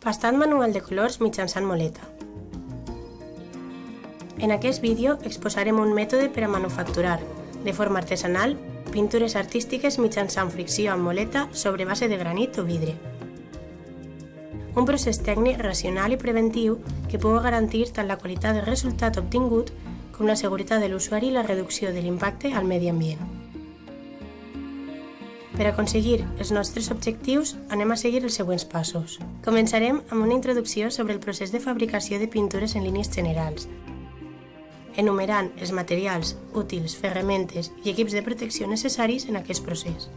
Pastat manual de colors mitjançant moleta. En aquest vídeo exposarem un mètode per a manufacturar, de forma artesanal, pintures artístiques mitjançant fricció amb moleta sobre base de granit o vidre. Un procés tècnic racional i preventiu que pugui garantir tant la qualitat del resultat obtingut com la seguretat de l'usuari i la reducció de l'impacte al medi ambient. Per aconseguir els nostres objectius, anem a seguir els següents passos. Començarem amb una introducció sobre el procés de fabricació de pintures en línies generals, enumerant els materials, útils, ferramentes i equips de protecció necessaris en aquest procés.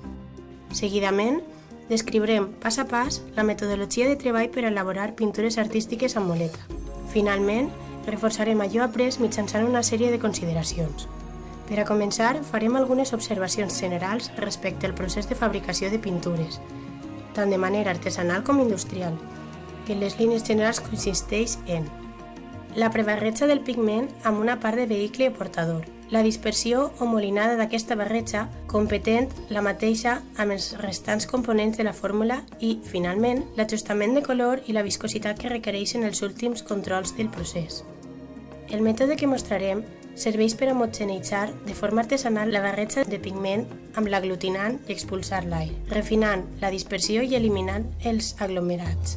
Seguidament, descriurem pas a pas la metodologia de treball per a elaborar pintures artístiques amb moleta. Finalment, reforçarem allò après mitjançant una sèrie de consideracions. Per a començar, farem algunes observacions generals respecte al procés de fabricació de pintures, tant de manera artesanal com industrial, que en les línies generals consisteix en la prebarreja del pigment amb una part de vehicle o portador, la dispersió o molinada d'aquesta barreja competent la mateixa amb els restants components de la fórmula i, finalment, l'ajustament de color i la viscositat que requereixen els últims controls del procés. El mètode que mostrarem serveix per a homogeneïtzar de forma artesanal la barreja de pigment amb l'aglutinant i expulsar l'aire, refinant la dispersió i eliminant els aglomerats.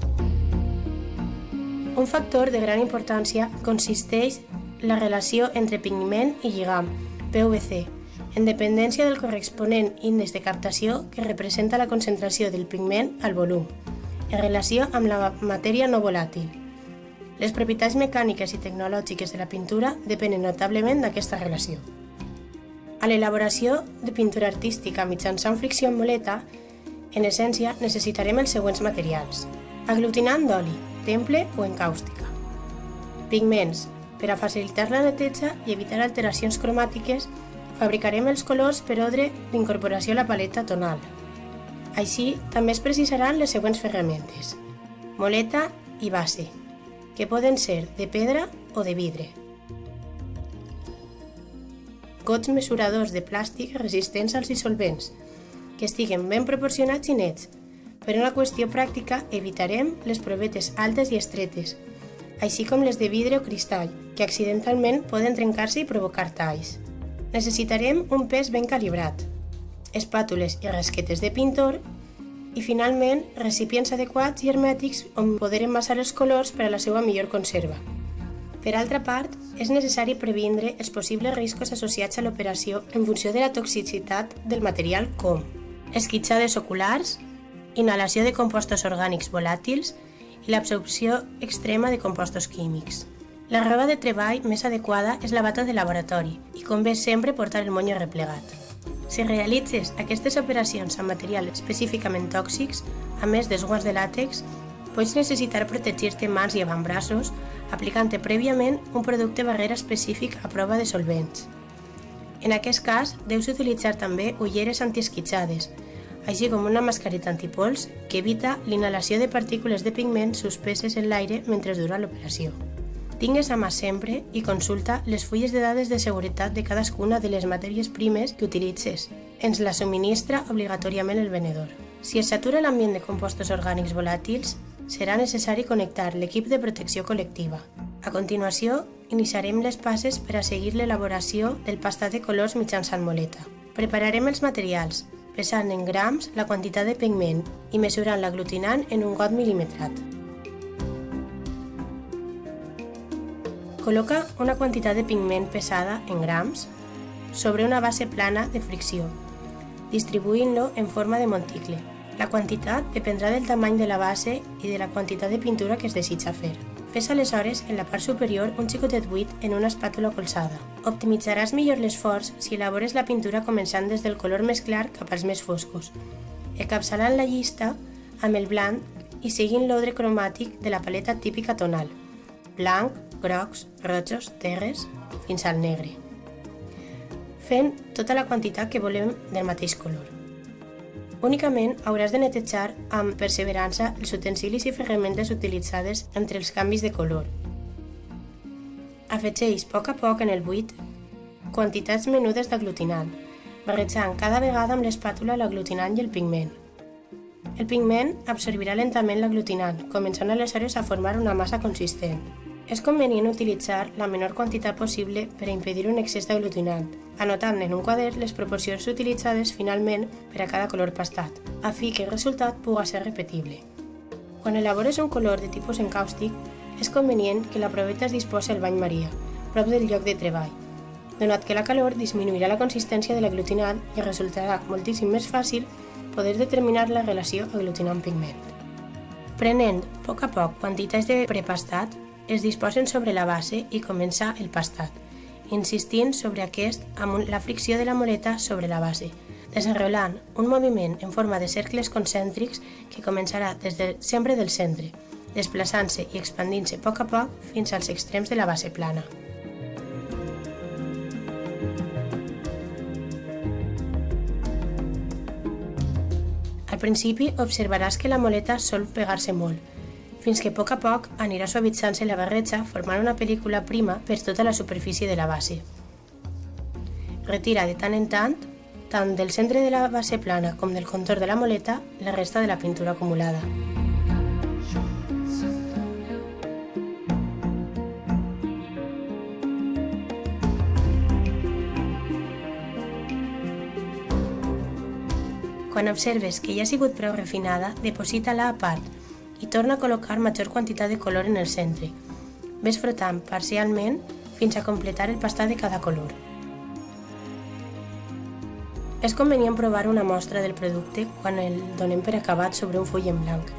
Un factor de gran importància consisteix la relació entre pigment i lligam, PVC, en dependència del corresponent índex de captació que representa la concentració del pigment al volum, en relació amb la matèria no volàtil. Les propietats mecàniques i tecnològiques de la pintura depenen notablement d'aquesta relació. A l'elaboració de pintura artística mitjançant fricció amb moleta, en essència necessitarem els següents materials: aglutinant d'oli, temple o encàustica. Pigments. Per a facilitar la neteja i evitar alteracions cromàtiques, fabricarem els colors per ordre d'incorporació a la paleta tonal. Així, també es precisaran les següents ferramentes: moleta i base, que poden ser de pedra o de vidre. Gots mesuradors de plàstic resistents als dissolvents, que estiguen ben proporcionats i nets. Per una qüestió pràctica, evitarem les provetes altes i estretes, així com les de vidre o cristall, que accidentalment poden trencar-se i provocar talls. Necessitarem un pes ben calibrat, espàtules i rasquetes de pintor, i finalment, recipients adequats i hermètics on poder envasar els colors per a la seva millor conserva. Per altra part, és necessari previndre els possibles riscos associats a l'operació en funció de la toxicitat del material com esquitxades oculars, inhalació de compostos orgànics volàtils i l'absorció extrema de compostos químics. La roba de treball més adequada és la bata de laboratori i convé sempre portar el monyo replegat. Si realitzes aquestes operacions amb materials específicament tòxics, a més dels guants de làtex, pots necessitar protegir-te mans i avantbraços aplicant-te prèviament un producte barrera específic a prova de solvents. En aquest cas, deus utilitzar també ulleres antiesquitxades, així com una mascareta antipols que evita l'inhalació de partícules de pigment suspeses en l'aire mentre dura l'operació. Tingues a mà sempre i consulta les fulles de dades de seguretat de cadascuna de les matèries primes que utilitzes. Ens la subministra obligatòriament el venedor. Si es satura l'ambient de compostos orgànics volàtils, serà necessari connectar l'equip de protecció col·lectiva. A continuació, iniciarem les passes per a seguir l'elaboració del pastat de colors mitjançant moleta. Prepararem els materials, pesant en grams la quantitat de pigment i mesurant l'aglutinant en un got mil·limetrat. Col·loca una quantitat de pigment pesada en grams sobre una base plana de fricció, distribuint-lo en forma de monticle. La quantitat dependrà del tamany de la base i de la quantitat de pintura que es desitja fer. Fes aleshores en la part superior un xicotet buit en una espàtula colzada. Optimitzaràs millor l'esforç si elabores la pintura començant des del color més clar cap als més foscos, encapçalant la llista amb el blanc i seguint l'ordre cromàtic de la paleta típica tonal: blanc, grocs, rojos, terres, fins al negre, fent tota la quantitat que volem del mateix color. Únicament hauràs de netejar amb perseverança els utensilis i ferramentes utilitzades entre els canvis de color. Afegeix a poc en el buit quantitats menudes d'aglutinant, barrejant cada vegada amb l'espàtula l'aglutinant i el pigment. El pigment absorbirà lentament l'aglutinant, començant aleshores a formar una massa consistent. És convenient utilitzar la menor quantitat possible per a impedir un excés d'aglutinant, anotant en un quadern les proporcions utilitzades finalment per a cada color pastat, a fi que el resultat pugui ser repetible. Quan elabores un color de tipus encàustic, és convenient que la proveta es disposi al bany maria, prop del lloc de treball, donat que la calor disminuirà la consistència de l'aglutinant i resultarà moltíssim més fàcil poder determinar la relació aglutinant-pigment. Prenent a poc quantitats de prepastat, es disposen sobre la base i comença el pastat, insistint sobre aquest amb la fricció de la moleta sobre la base, desenrolant un moviment en forma de cercles concèntrics que començarà sempre del centre, desplaçant-se i expandint-se a poc fins als extrems de la base plana. Al principi observaràs que la moleta sol pegar-se molt, fins que a poc anirà suavitzant-se la barreja formant una pel·lícula prima per tota la superfície de la base. Retira de tant en tant del centre de la base plana com del contorn de la moleta, la resta de la pintura acumulada. Quan observes que ja ha sigut prou refinada, deposita-la a part i torna a col·locar major quantitat de color en el centre. Ves frotant parcialment fins a completar el pastat de cada color. És convenient provar una mostra del producte quan el donem per acabat sobre un full en blanc.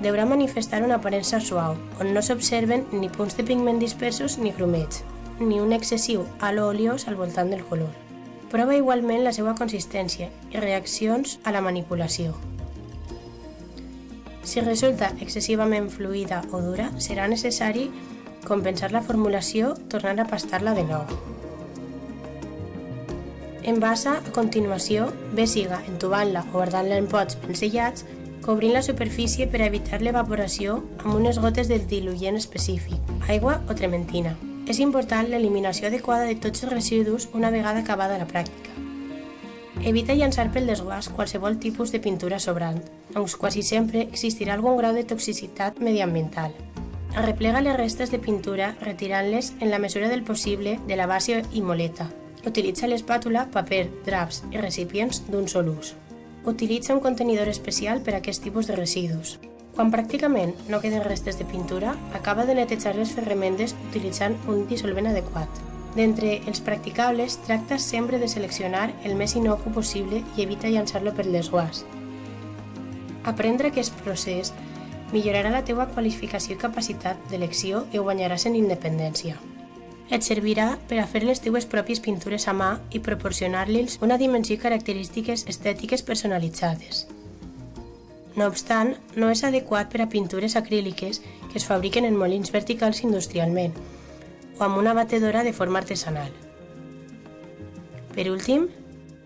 Deurà manifestar una aparença suau, on no s'observen ni punts de pigment dispersos ni grumets, ni un excessiu halo oliós al voltant del color. Prova igualment la seva consistència i reaccions a la manipulació. Si resulta excessivament fluida o dura, serà necessari compensar la formulació tornant a pastar-la de nou. Envasa a continuació, bé siga entubant-la o guardant-la en pots ben sellats, cobrint la superfície per a evitar l'evaporació amb unes gotes del diluent específic, aigua o trementina. És important l'eliminació adequada de tots els residus una vegada acabada la pràctica. Evita llançar pel desguàs qualsevol tipus de pintura sobrant, on quasi sempre existirà algun grau de toxicitat mediambiental. Arreplega les restes de pintura retirant-les en la mesura del possible de la base i moleta. Utilitza l'espàtula, paper, draps i recipients d'un sol ús. Utilitza un contenidor especial per a aquest tipus de residus. Quan pràcticament no queden restes de pintura, acaba de netejar les ferramendes utilitzant un dissolvent adequat. D'entre els practicables, tracta sempre de seleccionar el més innocu possible i evita llançar-lo per desguàs. Aprendre aquest procés millorarà la teva qualificació i capacitat d'elecció i guanyaràs en independència. Et servirà per a fer les teues pròpies pintures a mà i proporcionar-los una dimensió i característiques estètiques personalitzades. No obstant, no és adequat per a pintures acríliques que es fabriquen en molins verticals industrialment o amb una batedora de forma artesanal. Per últim,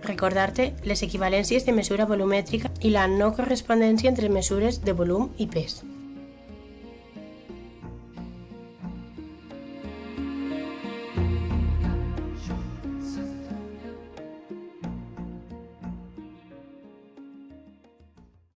recordar-te les equivalències de mesura volumètrica i la no correspondència entre mesures de volum i pes.